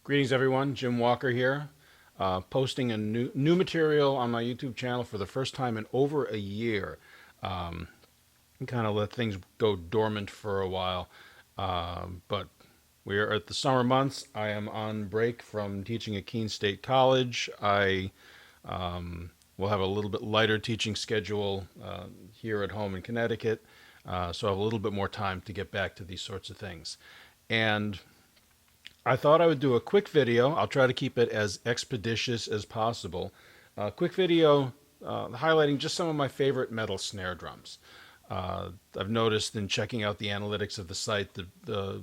Greetings, everyone. Jim Walker here, posting a new material on my YouTube channel for the first time in over a year. Um, kind of let things go dormant for a while, but we are at the summer months. I am on break from teaching at Keene State College. I will have a little bit lighter teaching schedule here at home in Connecticut, so I have a little bit more time to get back to these sorts of things. And I thought I would do a quick video. I'll try to keep it as expeditious as possible. A quick video highlighting just some of my favorite metal snare drums. I've noticed in checking out the analytics of the site, the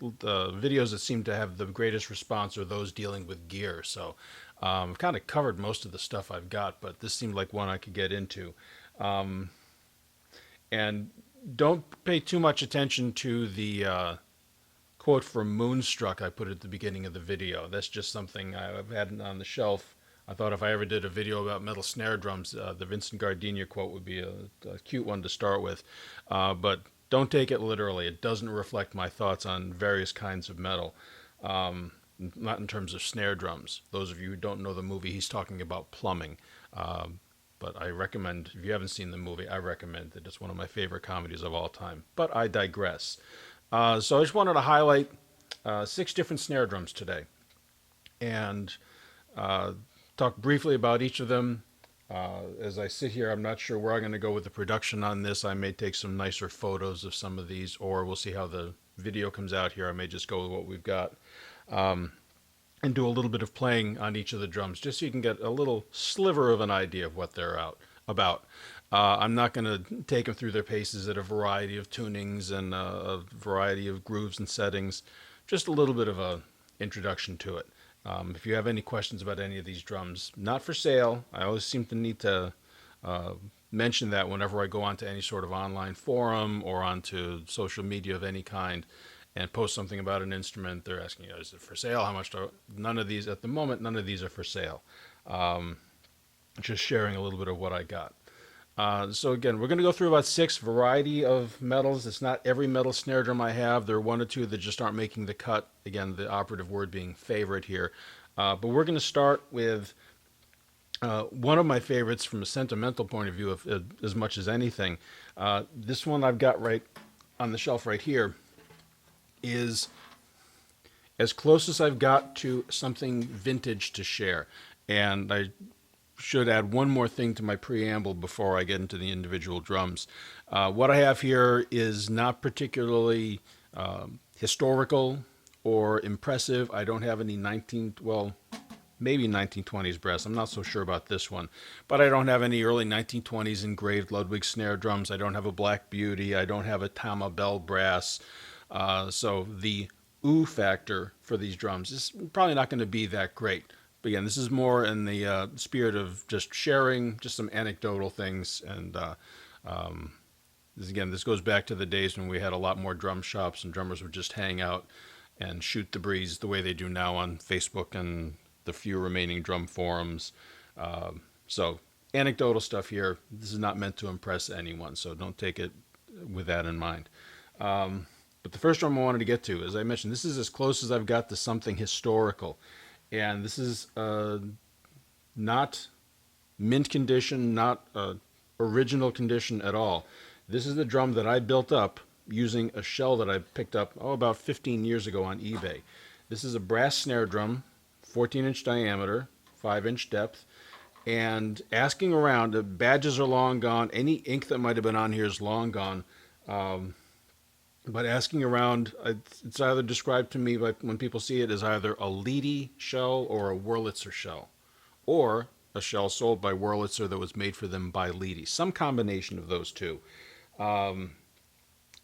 videos that seem to have the greatest response are those dealing with gear. So I've kind of covered most of the stuff I've got, but this seemed like one I could get into. And don't pay too much attention to the quote from Moonstruck I put at the beginning of the video. That's just something I've had on the shelf. I thought if I ever did a video about metal snare drums, the Vincent Gardenia quote would be a cute one to start with. But don't take it literally. It doesn't reflect my thoughts on various kinds of metal. Not in terms of snare drums. Those of you who don't know the movie, he's talking about plumbing. But I recommend, if you haven't seen the movie, I recommend it. It's one of my favorite comedies of all time. But I digress. So I just wanted to highlight 6 different snare drums today and talk briefly about each of them. As I sit here, I'm not sure where I'm going to go with the production on this. I may take some nicer photos of some of these, or we'll see how the video comes out here. I may just go with what we've got and do a little bit of playing on each of the drums, just so you can get a little sliver of an idea of what they're about. I'm not going to take them through their paces at a variety of tunings and a variety of grooves and settings. Just a little bit of a introduction to it. If you have any questions about any of these drums, not for sale. I always seem to need to mention that whenever I go onto any sort of online forum or onto social media of any kind and post something about an instrument. They're asking, is it for sale? How much do... None of these, at the moment, none of these are for sale. Just sharing a little bit of what I got. So again, we're going to go through about 6 variety of metals. It's not every metal snare drum I have. There are 1 or 2 that just aren't making the cut. Again, the operative word being favorite here. But we're going to start with one of my favorites from a sentimental point of view, as much as anything. This one I've got right on the shelf right here is as close as I've got to something vintage to share. And I should add one more thing to my preamble before I get into the individual drums. What I have here is not particularly historical or impressive. I don't have any maybe 1920s brass. I'm not so sure about this one. But I don't have any early 1920s engraved Ludwig snare drums. I don't have a Black Beauty. I don't have a Tama Bell brass. So the ooh factor for these drums is probably not going to be that great. But again, this is more in the spirit of just sharing, just some anecdotal things. And this goes back to the days when we had a lot more drum shops and drummers would just hang out and shoot the breeze the way they do now on Facebook and the few remaining drum forums. So anecdotal stuff here. This is not meant to impress anyone, so don't take it with that in mind. But the first drum I wanted to get to, as I mentioned, this is as close as I've got to something historical. And this is not mint condition, not original condition at all. This is the drum that I built up using a shell that I picked up about 15 years ago on eBay. This is a brass snare drum, 14-inch diameter, 5-inch depth, and asking around, the badges are long gone. Any ink that might have been on here is long gone. But asking around, it's either described to me when people see it as either a Leedy shell or a Wurlitzer shell, or a shell sold by Wurlitzer that was made for them by Leedy. Some combination of those two.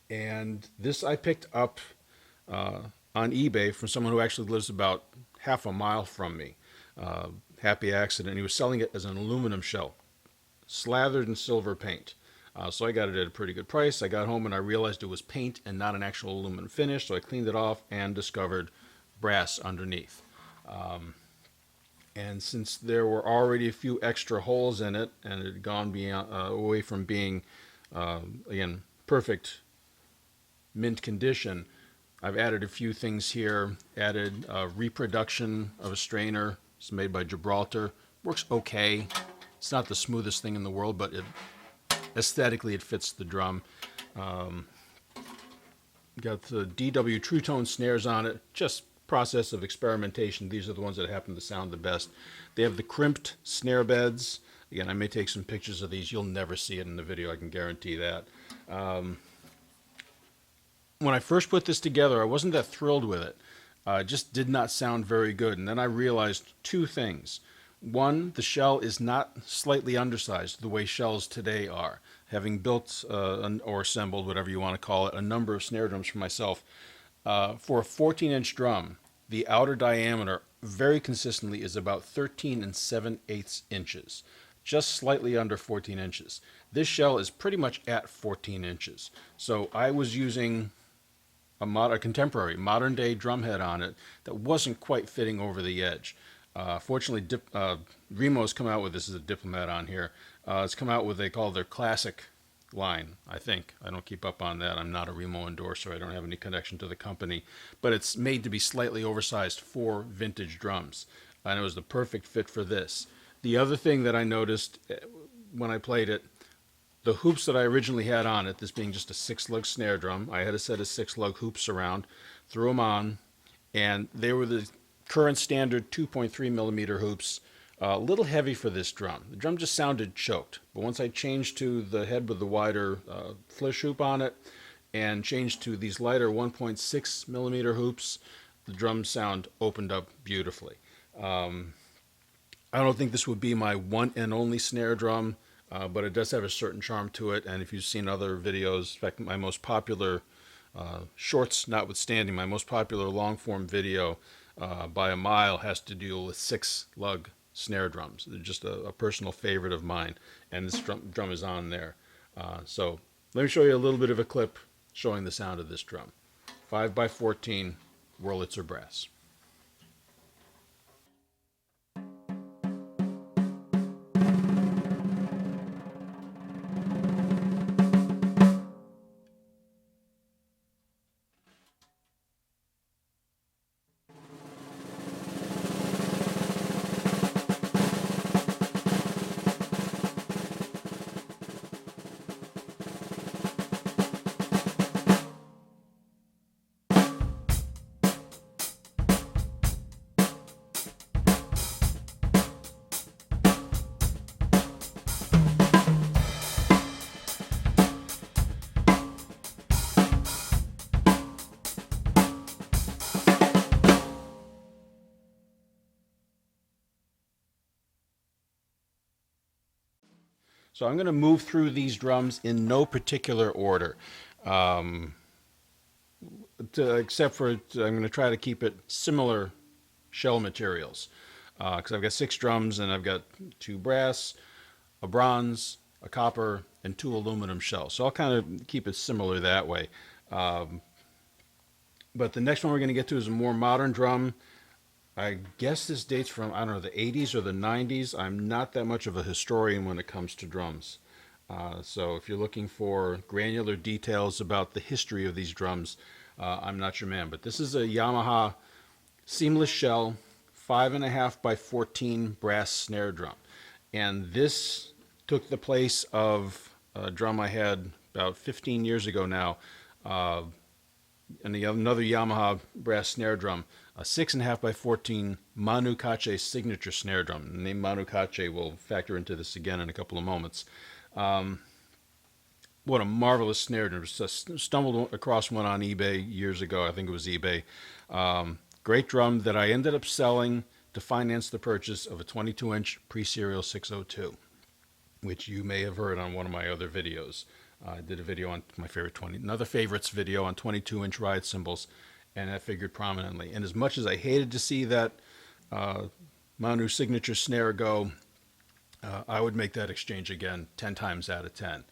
And this I picked up on eBay from someone who actually lives about half a mile from me. Happy accident. He was selling it as an aluminum shell, slathered in silver paint. So I got it at a pretty good price. I got home and I realized it was paint and not an actual aluminum finish. So I cleaned it off and discovered brass underneath. And since there were already a few extra holes in it and it had gone beyond, away from being, again, perfect mint condition, I've added a few things here. Added a reproduction of a strainer. It's made by Gibraltar. Works okay. It's not the smoothest thing in the world, but aesthetically it fits the drum. Got the DW True Tone snares on it. Just process of experimentation. These are the ones that happen to sound the best. They have the crimped snare beds. Again, I may take some pictures of these. You'll never see it in the video, I can guarantee that. When I first put this together, I wasn't that thrilled with it. It just did not sound very good. And then I realized two things. One, the shell is not slightly undersized the way shells today are. Having built or assembled, whatever you want to call it, a number of snare drums for myself, for a 14-inch drum, the outer diameter very consistently is about 13 7/8 inches, just slightly under 14 inches. This shell is pretty much at 14 inches. So I was using a contemporary, modern-day drum head on it that wasn't quite fitting over the edge. Fortunately, Remo's come out with, this is a Diplomat on here, it's come out with, they call their classic line, I think. I don't keep up on that. I'm not a Remo endorser. I don't have any connection to the company. But it's made to be slightly oversized for vintage drums. And it was the perfect fit for this. The other thing that I noticed when I played it, the hoops that I originally had on it, this being just a 6-lug snare drum, I had a set of 6-lug hoops around, threw them on, and they were the current standard 2.3 millimeter hoops, a little heavy for this drum. The drum just sounded choked, but once I changed to the head with the wider flish hoop on it and changed to these lighter 1.6 millimeter hoops, the drum sound opened up beautifully. I don't think this would be my one and only snare drum, but it does have a certain charm to it. And if you've seen other videos, in fact, my most popular, shorts notwithstanding, my most popular long form video by a mile has to deal with 6-lug snare drums. They're just a personal favorite of mine, and this drum is on there. So let me show you a little bit of a clip showing the sound of this drum. 5x14 Wurlitzer brass. So I'm going to move through these drums in no particular order, except for I'm going to try to keep it similar shell materials, because I've got 6 drums and I've got 2 brass, a bronze, a copper, and 2 aluminum shells. So I'll kind of keep it similar that way. But the next one we're going to get to is a more modern drum. I guess this dates from, I don't know, the 80s or the 90s. I'm not that much of a historian when it comes to drums. So if you're looking for granular details about the history of these drums, I'm not your man. But this is a Yamaha seamless shell, 5.5x14 brass snare drum. And this took the place of a drum I had about 15 years ago now, and another Yamaha brass snare drum, a 6.5x14 Manu Katché signature snare drum. The name Manu Katché will factor into this again in a couple of moments. What a marvelous snare drum. Just stumbled across one on eBay years ago. I think it was eBay. Great drum that I ended up selling to finance the purchase of a 22-inch pre-serial 602, which you may have heard on one of my other videos. I did a video on my favorite another favorites video on 22-inch ride cymbals, and that figured prominently. And as much as I hated to see that Manu signature snare go, I would make that exchange again 10 times out of 10,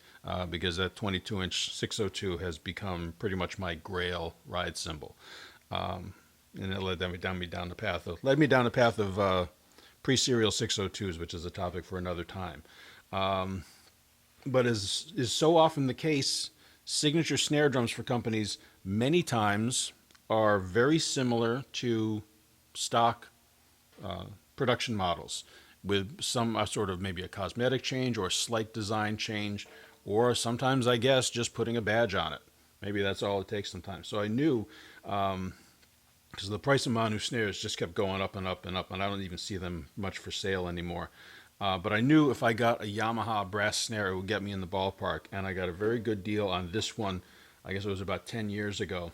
because that 22-inch 602 has become pretty much my grail ride cymbal. And it led me down the path of pre-serial 602s, which is a topic for another time. But as is so often the case, signature snare drums for companies many times are very similar to stock production models, with some sort of maybe a cosmetic change or a slight design change, or sometimes, I guess, just putting a badge on it. Maybe that's all it takes sometimes. So I knew, because the price of Manu snares just kept going up and up and up, and I don't even see them much for sale anymore. But I knew if I got a Yamaha brass snare, it would get me in the ballpark, and I got a very good deal on this one. I guess it was about 10 years ago.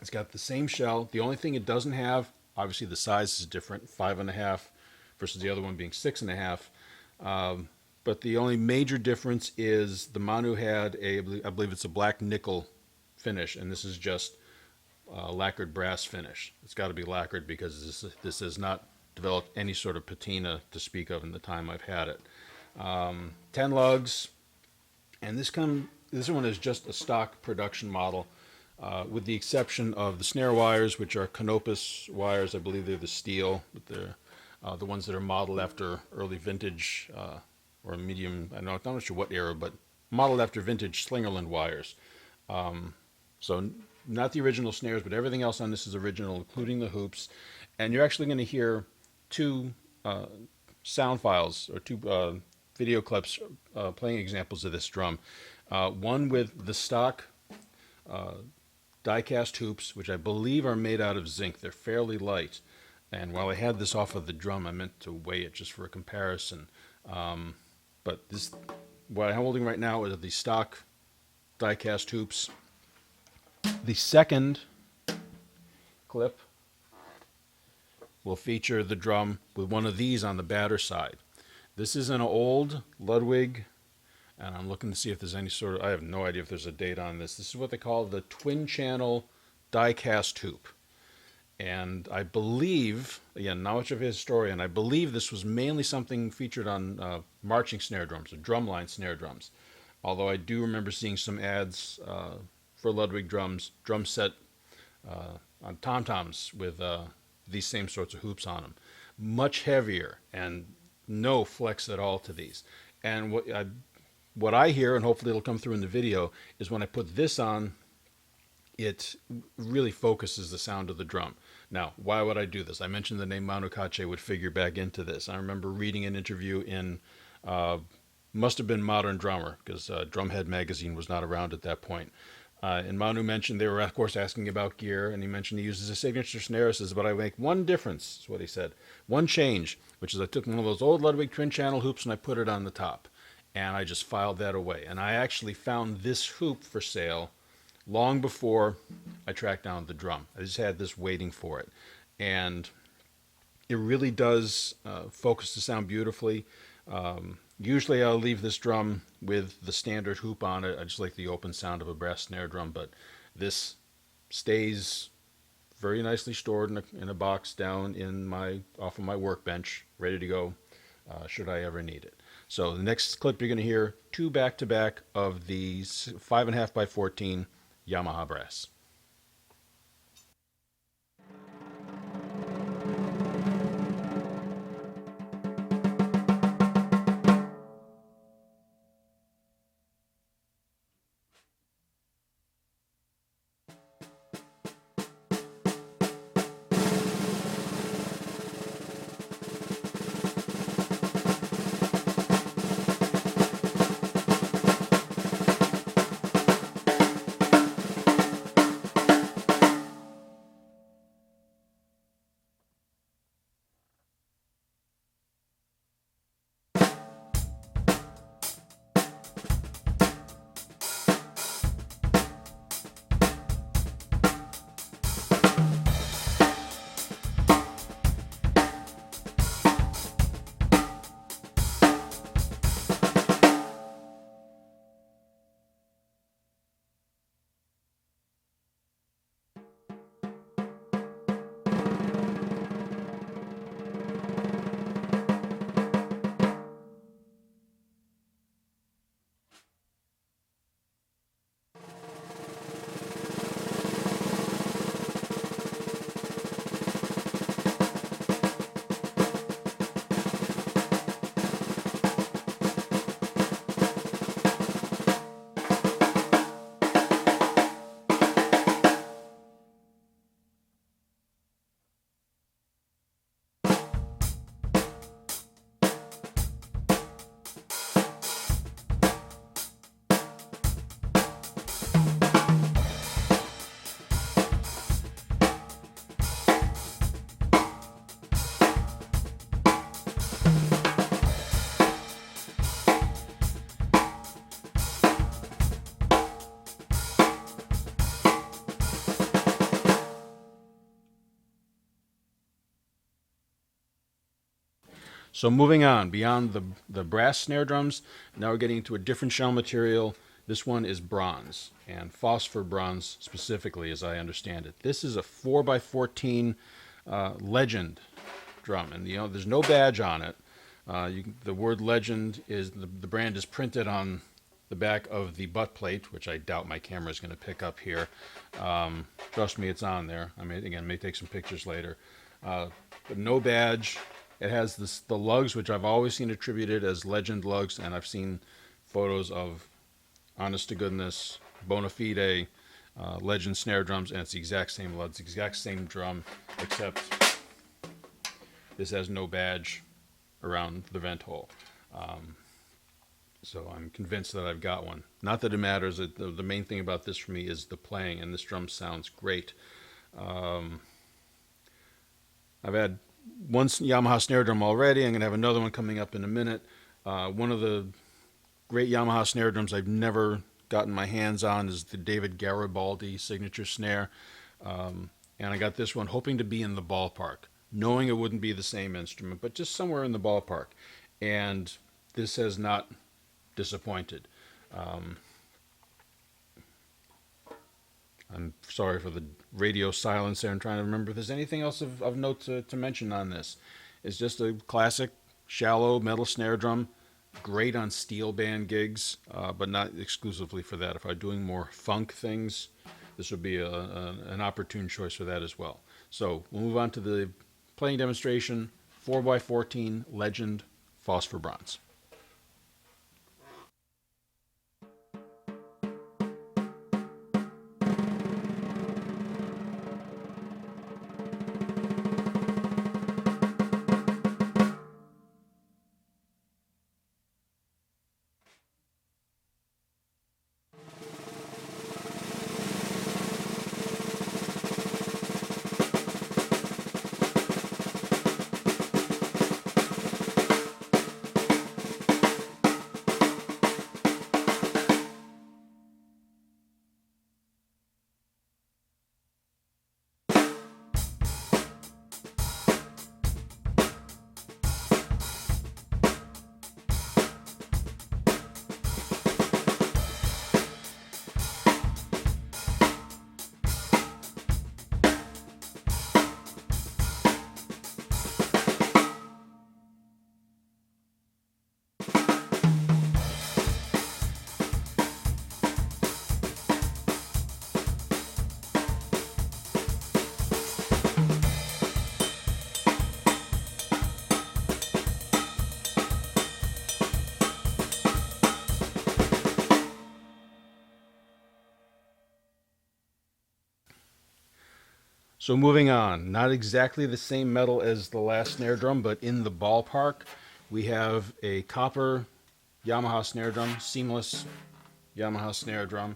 It's got the same shell. The only thing it doesn't have, obviously the size is different, 5.5 versus the other one being 6.5. But the only major difference is the Manu had I believe it's a black nickel finish, and this is just lacquered brass finish. It's got to be lacquered because this has not developed any sort of patina to speak of in the time I've had it. 10 lugs, and this one is just a stock production model, with the exception of the snare wires, which are Canopus wires. I believe they're the steel, but they're the ones that are modeled after early vintage or medium, I'm not sure what era, but modeled after vintage Slingerland wires. So not the original snares, but everything else on this is original, including the hoops. And you're actually going to hear two sound files, or two video clips playing examples of this drum. One with the stock die-cast hoops, which I believe are made out of zinc. They're fairly light. And while I had this off of the drum, I meant to weigh it just for a comparison. But what I'm holding right now is the stock die-cast hoops. The second clip will feature the drum with one of these on the batter side. This is an old Ludwig, and I'm looking to see if there's any sort of, I have no idea if there's a date on this. This is what they call the twin channel die-cast hoop. And I believe, again, not much of a historian, I believe this was mainly something featured on marching snare drums, or drumline snare drums. Although I do remember seeing some ads for Ludwig drums, drum set on tom-toms with these same sorts of hoops on them. Much heavier and no flex at all to these. And what I hear, and hopefully it'll come through in the video, is when I put this on, it really focuses the sound of the drum. Now, why would I do this? I mentioned the name Manu Katché would figure back into this. I remember reading an interview in, must have been Modern Drummer, because Drumhead magazine was not around at that point. And Manu mentioned, they were of course asking about gear, and he mentioned he uses a signature snare. He says, but I make one difference, is what he said. One change, which is I took one of those old Ludwig twin channel hoops and I put it on the top. And I just filed that away. And I actually found this hoop for sale long before I tracked down the drum. I just had this waiting for it. And it really does focus the sound beautifully. Usually I'll leave this drum with the standard hoop on it. I just like the open sound of a brass snare drum, but this stays very nicely stored in a box down off of my workbench, ready to go should I ever need it. So the next clip you're going to hear two back-to-back of the 5.5 by 14 Yamaha brass. So moving on, beyond the brass snare drums, now we're getting into a different shell material. This one is bronze, and phosphor bronze specifically, as I understand it. This is a 4x14 Legend drum, and there's no badge on it. The word Legend is the brand is printed on the back of the butt plate, which I doubt my camera is going to pick up here. Trust me, it's on there. I may take some pictures later, but no badge. It has the lugs, which I've always seen attributed as Legend lugs, and I've seen photos of, honest to goodness, bona fide Legend snare drums, and it's the exact same lugs, exact same drum, except this has no badge around the vent hole. So I'm convinced that I've got one. Not that it matters. The main thing about this for me is the playing, and this drum sounds great. I've had one Yamaha snare drum already. I'm going to have another one coming up in a minute. One of the great Yamaha snare drums I've never gotten my hands on is the David Garibaldi signature snare. And I got this one hoping to be in the ballpark, knowing it wouldn't be the same instrument, but just somewhere in the ballpark. And this has not disappointed. I'm sorry for the radio silence there. I'm trying to remember if there's anything else of note to mention on this. It's just a classic shallow metal snare drum, great on steel band gigs, but not exclusively for that. If I'm doing more funk things, this would be an opportune choice for that as well. So we'll move on to the playing demonstration, 4x14 Legend phosphor bronze. So moving on, not exactly the same metal as the last snare drum, but in the ballpark, we have a copper Yamaha snare drum, seamless Yamaha snare drum.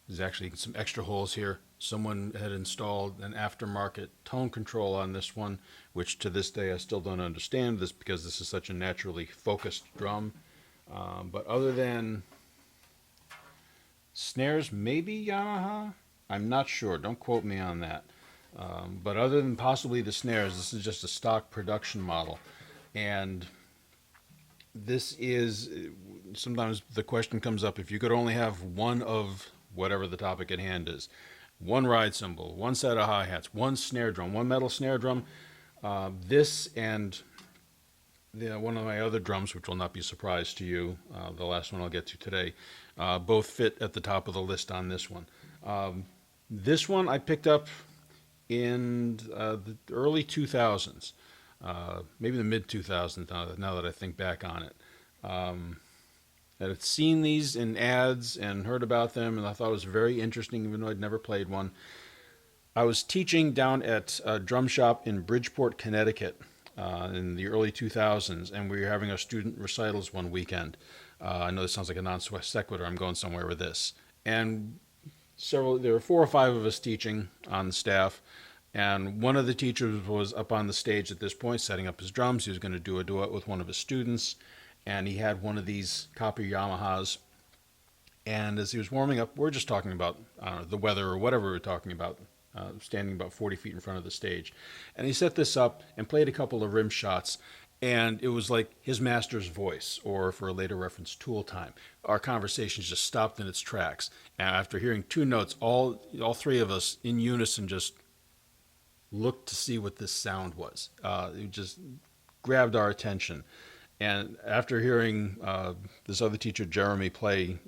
There's actually some extra holes here. Someone had installed an aftermarket tone control on this one, which to this day I still don't understand this because this is such a naturally focused drum. But other than snares, maybe Yamaha? I'm not sure. Don't quote me on that. But other than possibly the snares, this is just a stock production model. And this is, sometimes the question comes up, if you could only have one of whatever the topic at hand is, one ride cymbal, one set of hi-hats, one snare drum, one metal snare drum, this and one of my other drums, which will not be a surprise to you, the last one I'll get to today, both fit at the top of the list on this one. This one I picked up in the early 2000s, maybe the mid 2000s now that I think back on it. I had seen these in ads and heard about them, and I thought it was very interesting, even though I'd never played one. I was teaching down at a drum shop in Bridgeport, Connecticut in the early 2000s, and we were having our student recitals one weekend. I know this sounds like a non sequitur. I'm going somewhere with this. And there were 4 or 5 of us teaching on the staff, and one of the teachers was up on the stage at this point setting up his drums. He was going to do a duet with one of his students, and he had one of these copper Yamahas. And as he was warming up, we're just talking about, I don't know, the weather or whatever we were talking about, standing about 40 feet in front of the stage. And he set this up and played a couple of rim shots, and it was like his master's voice, or for a later reference, Tool Time. Our conversations just stopped in its tracks. And after hearing two notes, all three of us in unison just looked to see what this sound was. It just grabbed our attention. And after hearing this other teacher, Jeremy, play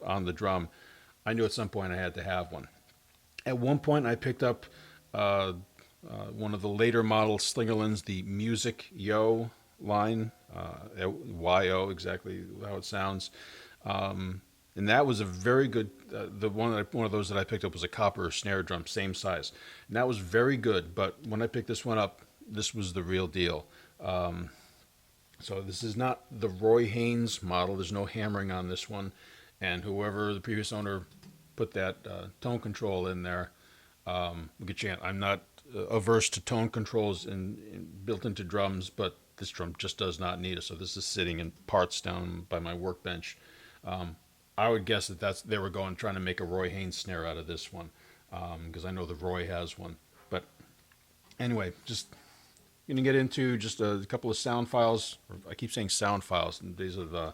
on the drum, I knew at some point I had to have one. At one point, I picked up one of the later model Slingerlands, the Music Yo line, Y-O, exactly how it sounds. And that was a very good, one of those that I picked up was a copper snare drum, same size. And that was very good, but when I picked this one up, this was the real deal. So this is not the Roy Haynes model. There's no hammering on this one. And whoever the previous owner put that tone control in there, good chance. I'm not averse to tone controls built into drums, but this drum just does not need it. So this is sitting in parts down by my workbench. I would guess that they were trying to make a Roy Haynes snare out of this one, because I know the Roy has one. But anyway, just going to get into just a couple of sound files. I keep saying sound files, and these are the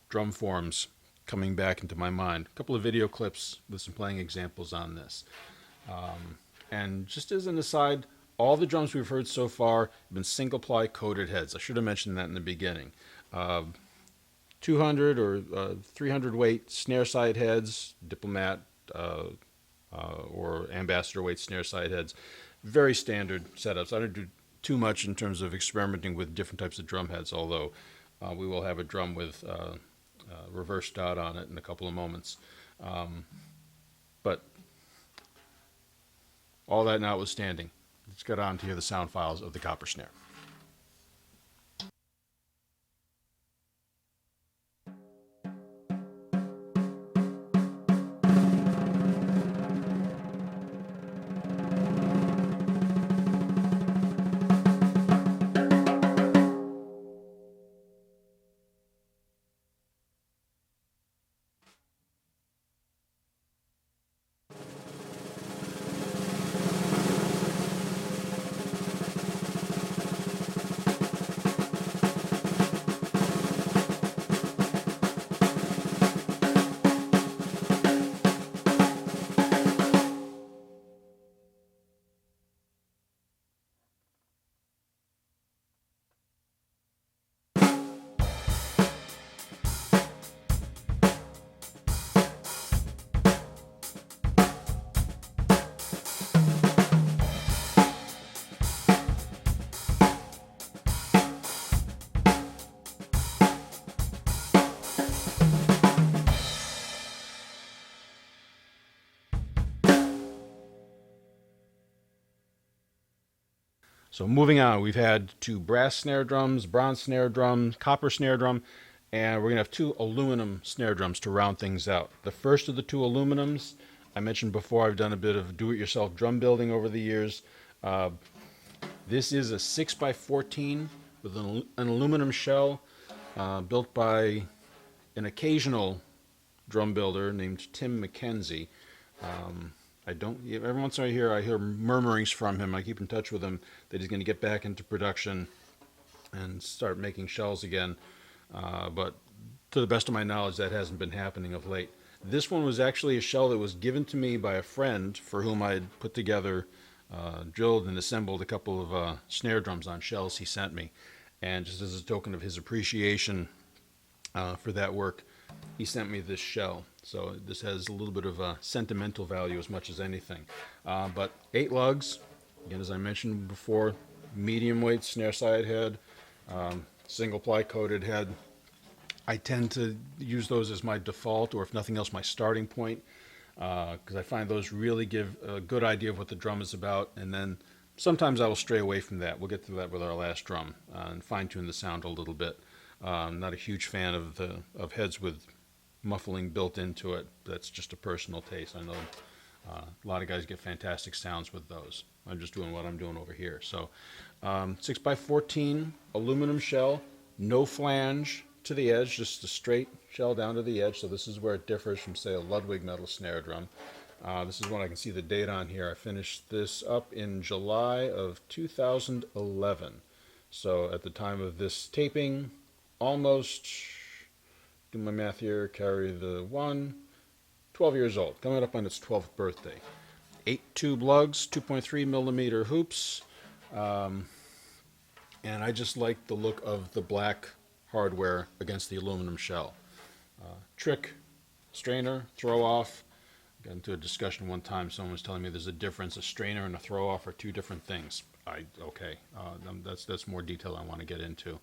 drum forms coming back into my mind. A couple of video clips with some playing examples on this. And just as an aside, all the drums we've heard so far have been single ply coated heads. I should have mentioned that in the beginning. 200 or 300 weight snare side heads, Diplomat or Ambassador weight snare side heads. Very standard setups. I don't do too much in terms of experimenting with different types of drum heads, although we will have a drum with reverse dot on it in a couple of moments. But all that notwithstanding, let's get on to hear the sound files of the copper snare. So moving on, we've had two brass snare drums, bronze snare drum, copper snare drum, and we're going to have two aluminum snare drums to round things out. The first of the two aluminums, I mentioned before, I've done a bit of do-it-yourself drum building over the years. This is a 6x14 with an aluminum shell built by an occasional drum builder named Tim McKenzie. Every once in a while I hear murmurings from him. I keep in touch with him that he's going to get back into production and start making shells again. But to the best of my knowledge, that hasn't been happening of late. This one was actually a shell that was given to me by a friend for whom I had put together, drilled and assembled a couple of snare drums on shells he sent me. And just as a token of his appreciation for that work, he sent me this shell. So this has a little bit of a sentimental value as much as anything. But 8 lugs, again, as I mentioned before, medium weight snare side head, single ply coated head. I tend to use those as my default, or if nothing else, my starting point, because I find those really give a good idea of what the drum is about. And then sometimes I will stray away from that. We'll get to that with our last drum and fine tune the sound a little bit. I'm not a huge fan of heads with muffling built into it. That's just a personal taste. I know a lot of guys get fantastic sounds with those. I'm just doing what I'm doing over here. So 6x14 aluminum shell, no flange to the edge, just a straight shell down to the edge. So this is where it differs from, say, a Ludwig metal snare drum. This is when I can see the date on here. I finished this up in July of 2011. So at the time of this taping, almost, do my math here, carry the 12 years old, coming up on its 12th birthday. 8 tube lugs, 2.3 millimeter hoops, and I just like the look of the black hardware against the aluminum shell. Trick, strainer, throw off. Got into a discussion one time. Someone was telling me there's a difference. A strainer and a throw off are two different things. Okay, that's more detail I want to get into.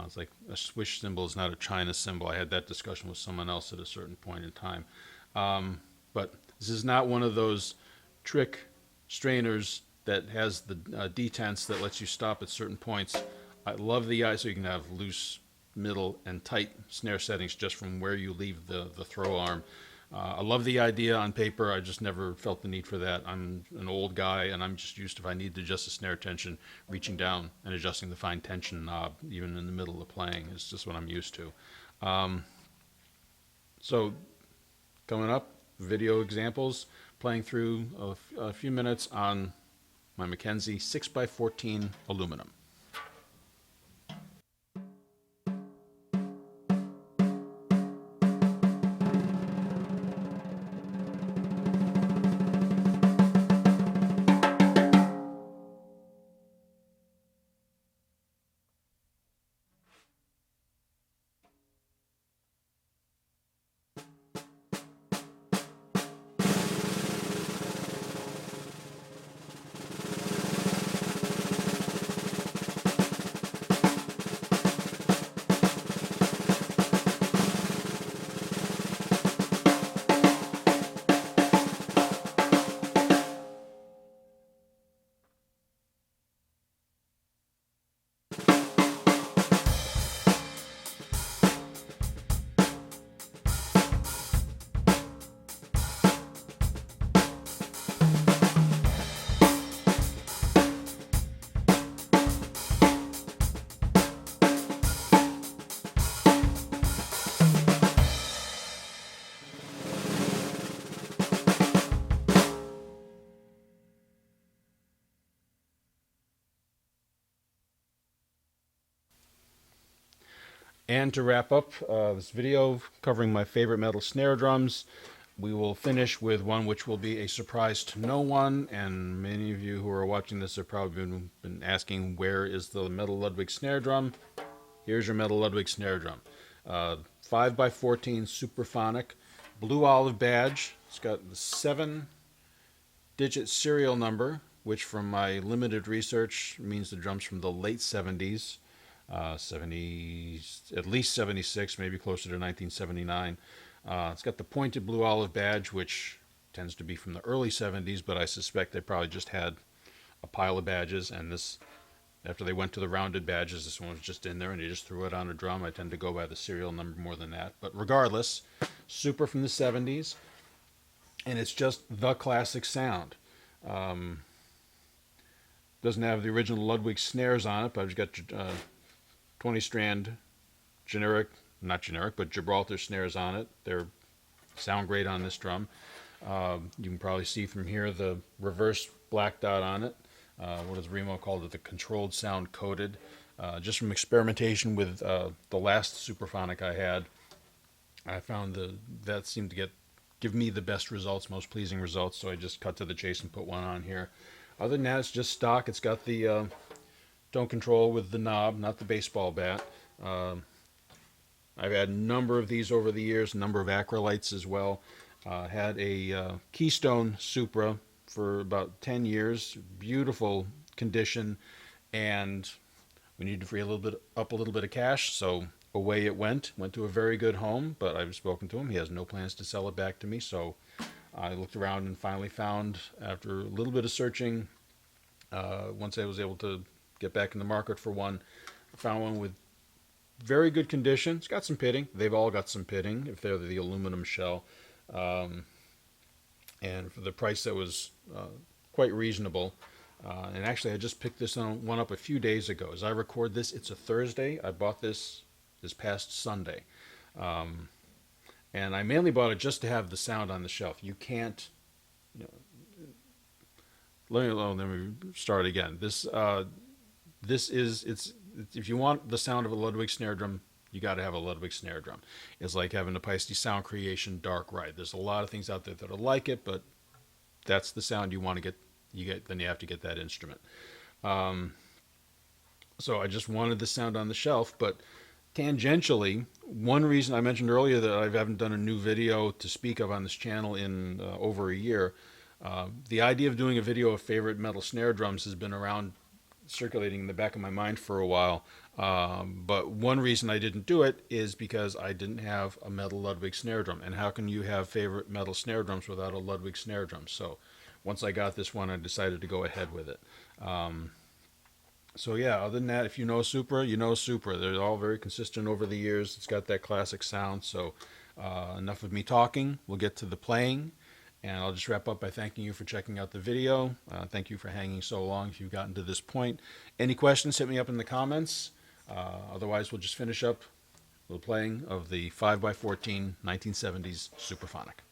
It's like a swish cymbal is not a China cymbal. I had that discussion with someone else at a certain point in time. But this is not one of those trick strainers that has the detents that lets you stop at certain points. I love the eye, so you can have loose, middle, and tight snare settings just from where you leave the throw arm. I love the idea on paper. I just never felt the need for that. I'm an old guy, and I'm just used to, if I need to adjust the snare tension, reaching down and adjusting the fine tension knob, even in the middle of playing. It's just what I'm used to. So coming up, video examples, playing through a few minutes on my McKenzie 6x14 aluminum. And to wrap up this video covering my favorite metal snare drums, we will finish with one which will be a surprise to no one, and many of you who are watching this have probably been asking, where is the metal Ludwig snare drum? Here's your metal Ludwig snare drum. 5x14 Supraphonic, blue olive badge. It's got the 7-digit serial number, which from my limited research means the drum's from the late 70s. 70, at least 76, maybe closer to 1979. It's got the pointed blue olive badge, which tends to be from the early 70s, but I suspect they probably just had a pile of badges, and this, after they went to the rounded badges, this one was just in there, and they just threw it on a drum. I tend to go by the serial number more than that, but regardless, super from the 70s, and it's just the classic sound. Doesn't have the original Ludwig snares on it, but I've just got 20 strand not generic, but Gibraltar snares on it. They sound great on this drum. You can probably see from here the reverse black dot on it. What does Remo call it? The controlled sound coded. Just from experimentation with the last Supraphonic I had, I found that seemed to give me the best results, most pleasing results, so I just cut to the chase and put one on here. Other than that, it's just stock. It's got the tone control with the knob, not the baseball bat. I've had a number of these over the years, a number of acrylites as well. Had a Keystone Supra for about 10 years, beautiful condition, and we needed to free a little bit of cash, so away it went to a very good home, but I've spoken to him. He has no plans to sell it back to me, so I looked around and finally found, after a little bit of searching, once I was able to get back in the market for one, I found one with very good condition. It's got some pitting. They've all got some pitting if they're the aluminum shell. And for the price that was quite reasonable. And actually, I just picked this one up a few days ago. As I record this, it's a Thursday. I bought this past Sunday. And I mainly bought it just to have the sound on the shelf. You can't you know, let me start again. This is if you want the sound of a Ludwig snare drum, you got to have a Ludwig snare drum. It's like having a Paiste Sound Creation Dark Ride. There's a lot of things out there that are like it, but that's the sound you want to get. Then you have to get that instrument. So I just wanted the sound on the shelf, but tangentially, one reason I mentioned earlier that I haven't done a new video to speak of on this channel in over a year. The idea of doing a video of favorite metal snare drums has been around, circulating in the back of my mind for a while. But one reason I didn't do it is because I didn't have a metal Ludwig snare drum. And how can you have favorite metal snare drums without a Ludwig snare drum? So once I got this one, I decided to go ahead with it. So yeah, other than that, if you know Supra, you know Supra. They're all very consistent over the years. It's got that classic sound. So enough of me talking. We'll get to the playing. And I'll just wrap up by thanking you for checking out the video. Thank you for hanging so long if you've gotten to this point. Any questions, hit me up in the comments. Otherwise, we'll just finish up the playing of the 5x14 1970s Supraphonic.